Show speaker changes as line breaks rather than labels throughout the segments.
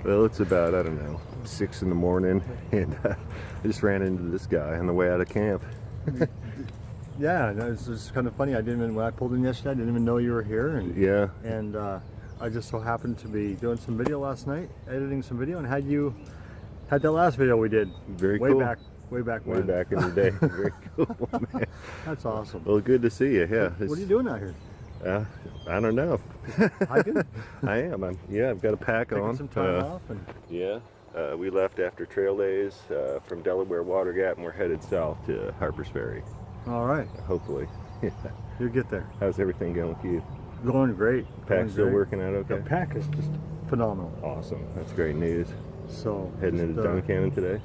Well, it's about, I don't know, 6 in the morning, and I just ran into this guy on the way out of camp.
Yeah, it's just kind of funny. When I pulled in yesterday, I didn't even know you were here. And
Yeah.
And I just so happened to be doing some video last night, editing some video, and had that last video we did.
Very cool.
Way back
Way back in the day. Very cool, man.
That's awesome.
Well, good to see you. Yeah.
What are you doing out here?
I don't know.
Hiking?
I am. I've got a pack
Taking
on.
some time off.
Yeah. We left after trail days from Delaware Water Gap, and we're headed south to Harpers Ferry.
All right.
Hopefully. Yeah.
You'll get there.
How's everything going with you?
Going great.
Pack still working out okay?
The pack is just phenomenal.
Awesome. That's great news.
So
heading into Duncannon today?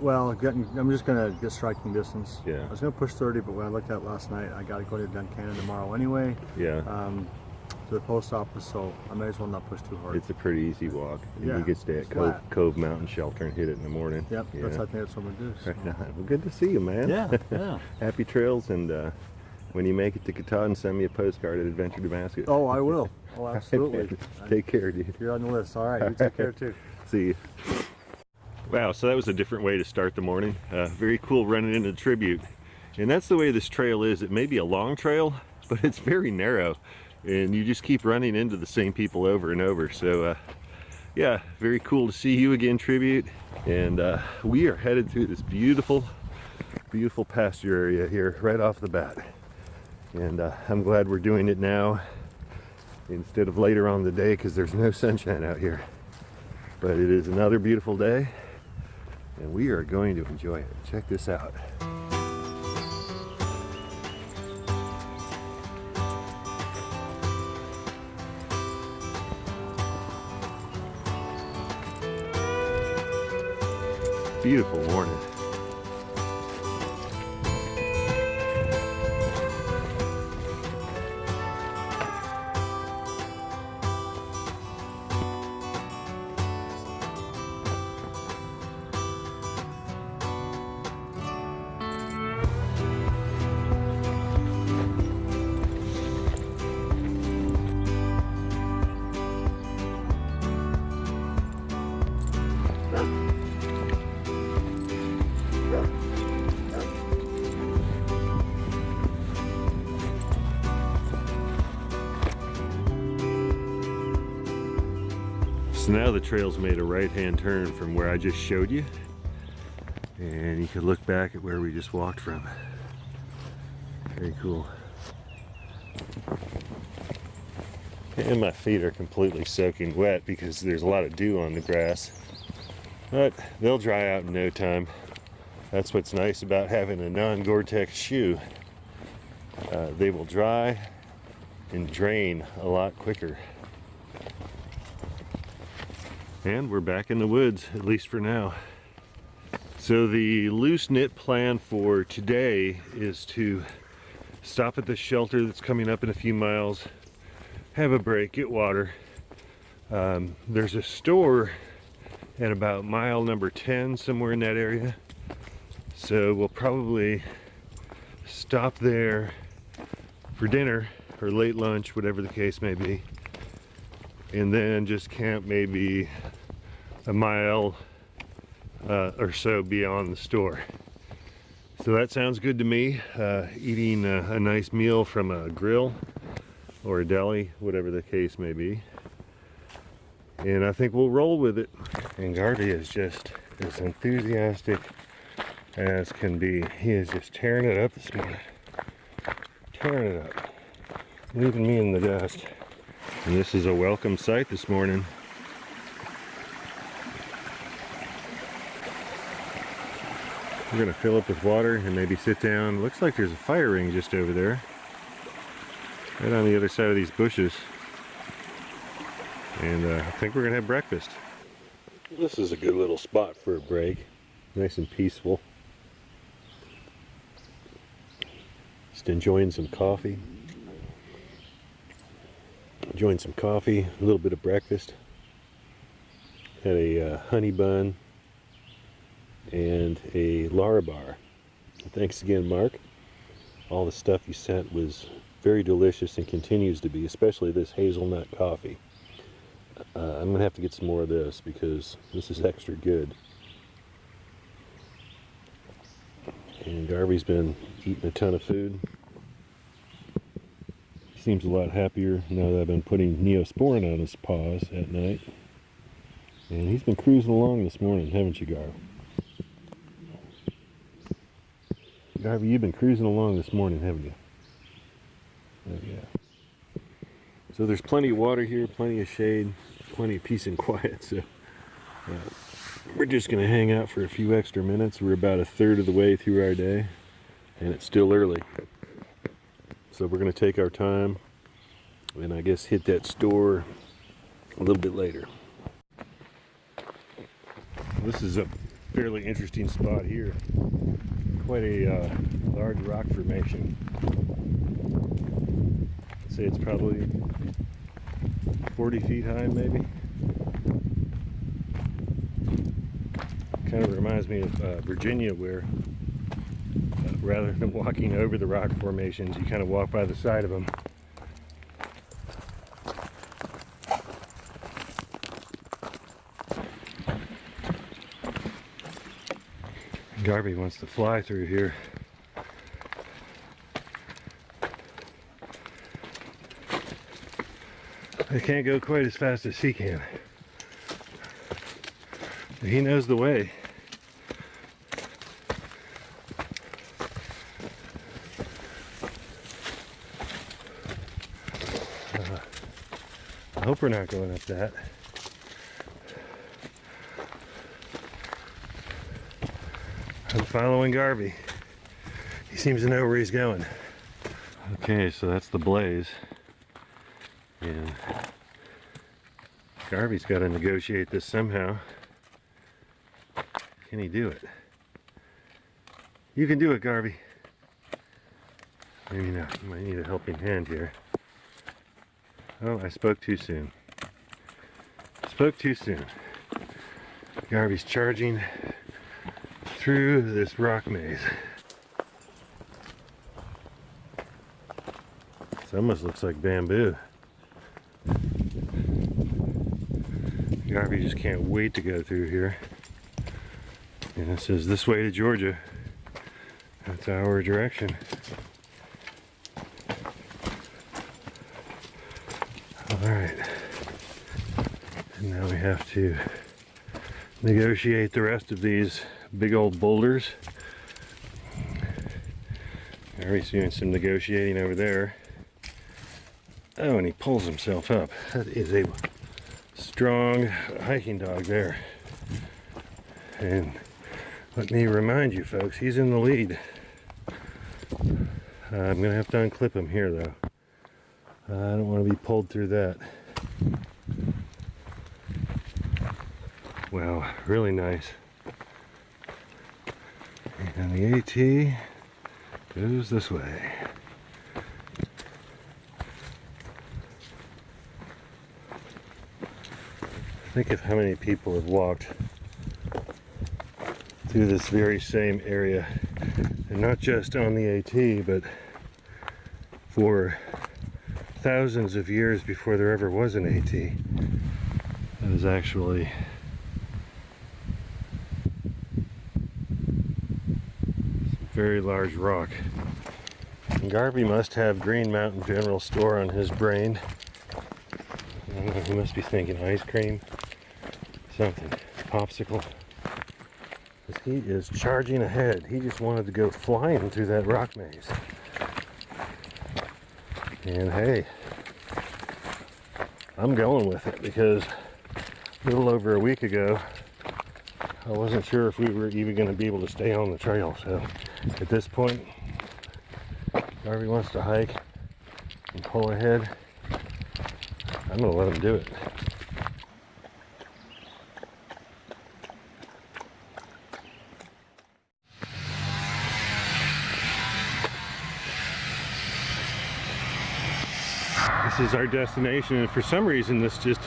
Well, I'm just gonna get striking distance.
Yeah.
I was gonna push 30, but when I looked at it last night, I gotta go to Duncannon tomorrow anyway.
Yeah.
To the post office, so I may as well not push too hard.
It's a pretty easy walk.
Yeah.
You could stay at Cove Mountain Shelter and hit it in the morning.
Yep.
Yeah.
I think that's what I'm gonna do. So.
Right. Well, good to see you, man.
Yeah. Yeah.
Happy trails, and when you make it to Katahdin, send me a postcard at Adventure Damascus.
Oh, I will. Oh, absolutely.
Take care, dude.
You're on the list. All right. You take care too.
See you. Wow, so that was a different way to start the morning. Very cool running into the Tribute. And that's the way this trail is. It may be a long trail, but it's very narrow. And you just keep running into the same people over and over. So yeah, very cool to see you again, Tribute. And we are headed through this beautiful, beautiful pasture area here right off the bat. And I'm glad we're doing it now instead of later on in the day, because there's no sunshine out here. But it is another beautiful day, and we are going to enjoy it. Check this out. Beautiful morning. So now the trail's made a right-hand turn from where I just showed you, and you can look back at where we just walked from. Very cool. And my feet are completely soaking wet because there's a lot of dew on the grass, but they'll dry out in no time. That's what's nice about having a non-Gore-Tex shoe. They will dry and drain a lot quicker. And we're back in the woods, at least for now. So the loose knit plan for today is to stop at the shelter that's coming up in a few miles, have a break, get water. There's a store at about mile number 10, somewhere in that area. So we'll probably stop there for dinner or late lunch, whatever the case may be, and then just camp maybe a mile or so beyond the store. So that sounds good to me. Eating a nice meal from a grill or a deli, whatever the case may be. And I think we'll roll with it. And Gardy is just as enthusiastic as can be. He is just tearing it up this morning. Tearing it up. Leaving me in the dust. And this is a welcome sight this morning. We're gonna fill up with water and maybe sit down. Looks like there's a fire ring just over there, right on the other side of these bushes. And I think we're gonna have breakfast. This is a good little spot for a break. Nice and peaceful. Just enjoying some coffee. Enjoying some coffee, a little bit of breakfast. Had a honey bun and a Larabar. Thanks again, Mark. All the stuff you sent was very delicious and continues to be, especially this hazelnut coffee. I'm gonna have to get some more of this because this is extra good. And Garvey's been eating a ton of food. He seems a lot happier now that I've been putting Neosporin on his paws at night. And he's been cruising along this morning, haven't you, Garv? Garvey, you've been cruising along this morning, haven't you? Oh, yeah. So there's plenty of water here, plenty of shade, plenty of peace and quiet. So we're just going to hang out for a few extra minutes. We're about a third of the way through our day, and it's still early. So we're going to take our time and I guess hit that store a little bit later. This is a fairly interesting spot here. Quite a large rock formation. I'd say it's probably 40 feet high, maybe. Kind of reminds me of Virginia, where rather than walking over the rock formations, you kind of walk by the side of them. Garvey wants to fly through here. I can't go quite as fast as he can. He knows the way. I hope we're not going up that. I'm following Garvey. He seems to know where he's going. Okay, so that's the blaze. And Garvey's got to negotiate this somehow. Can he do it? You can do it, Garvey. Maybe not. You might need a helping hand here. Oh, I spoke too soon. Spoke too soon. Garvey's charging through this rock maze. This almost looks like bamboo. Garvey just can't wait to go through here. And it says this way to Georgia. That's our direction. Alright. And now we have to negotiate the rest of these big old boulders. Garvey's doing some negotiating over there. Oh, and he pulls himself up. That is a strong hiking dog there. And let me remind you folks, he's in the lead. I'm going to have to unclip him here though. I don't want to be pulled through that. Wow, really nice. And the AT goes this way. Think of how many people have walked through this very same area, and not just on the AT, but for thousands of years before there ever was an AT. That is actually some very large rock. And Garvey must have Green Mountain General Store on his brain. I don't know, he must be thinking ice cream, something, popsicle. Because he is charging ahead. He just wanted to go flying through that rock maze. And hey, I'm going with it because a little over a week ago, I wasn't sure if we were even going to be able to stay on the trail. So at this point, Garvey wants to hike and pull ahead. I'm going to let him do it. This is our destination, and for some reason this just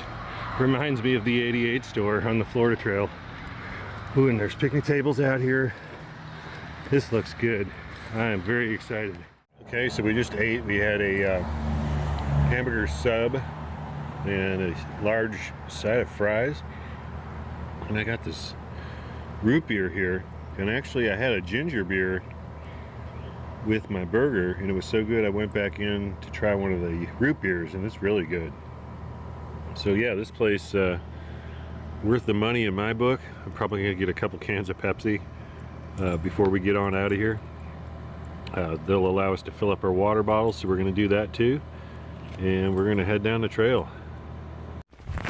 reminds me of the 88 store on the Florida Trail. Ooh, and there's picnic tables out here. This looks good. I am very excited. Okay, so we just ate. We had a hamburger sub and a large side of fries. And I got this root beer here, and actually I had a ginger beer with my burger, and it was so good I went back in to try one of the root beers, and it's really good. So yeah, this place worth the money in my book. I'm probably gonna get a couple cans of Pepsi before we get on out of here. They'll allow us to fill up our water bottles, so we're gonna do that too, and we're gonna head down the trail.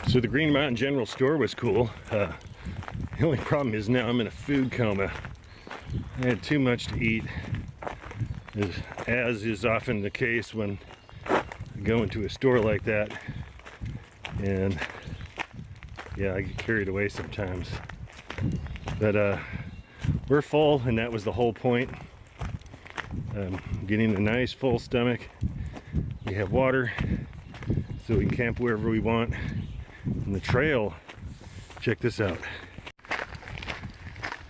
So the Green Mountain General Store was cool. The only problem is now I'm in a food coma. I had too much to eat, as is often the case when I go into a store like that. And yeah, I get carried away sometimes. But we're full, and that was the whole point. Getting a nice full stomach. We have water, so we can camp wherever we want. And the trail, check this out,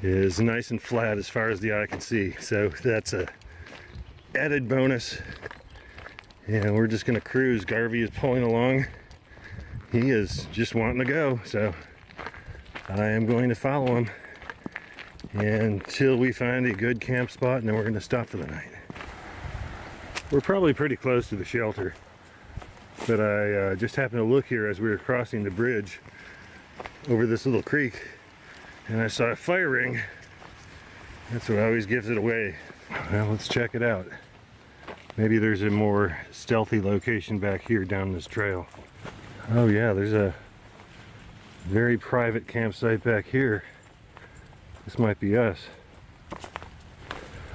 is nice and flat as far as the eye can see. So that's a added bonus. And we're just gonna cruise. Garvey is pulling along. He is just wanting to go, so I am going to follow him until we find a good camp spot, and then we're going to stop for the night. We're probably pretty close to the shelter, but I just happened to look here as we were crossing the bridge over this little creek, and I saw a fire ring. That's what always gives it away. Well, let's check it out. Maybe there's a more stealthy location back here down this trail. Oh yeah, there's a very private campsite back here. This might be us.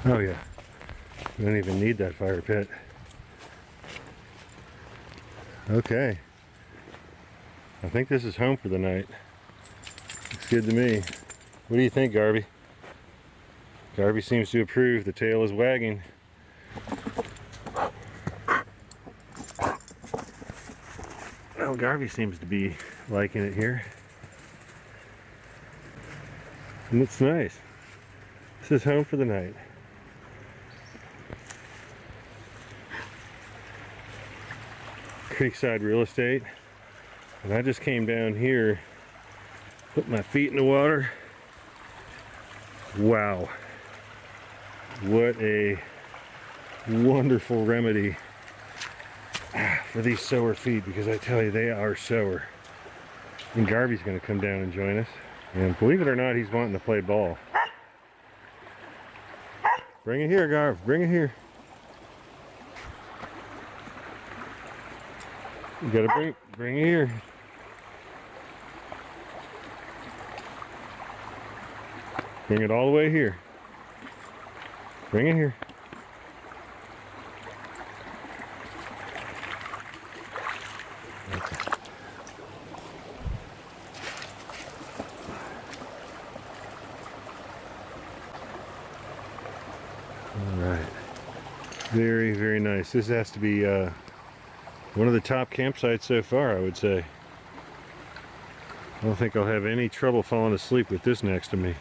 Oh yeah, we don't even need that fire pit. Okay, I think this is home for the night. Looks good to me. What do you think, Garvey? Garvey seems to approve. The tail is wagging. Well, Garvey seems to be liking it here. And it's nice. This is home for the night. Creekside Real Estate. And I just came down here, put my feet in the water. Wow. What a wonderful remedy for these sore feet, because I tell you, they are sore. And Garvey's going to come down and join us. And believe it or not, he's wanting to play ball. Bring it here, Garv. Bring it here. You gotta bring it here. Bring it all the way here. Bring it here. Alright. Very, very nice. This has to be one of the top campsites so far, I would say. I don't think I'll have any trouble falling asleep with this next to me.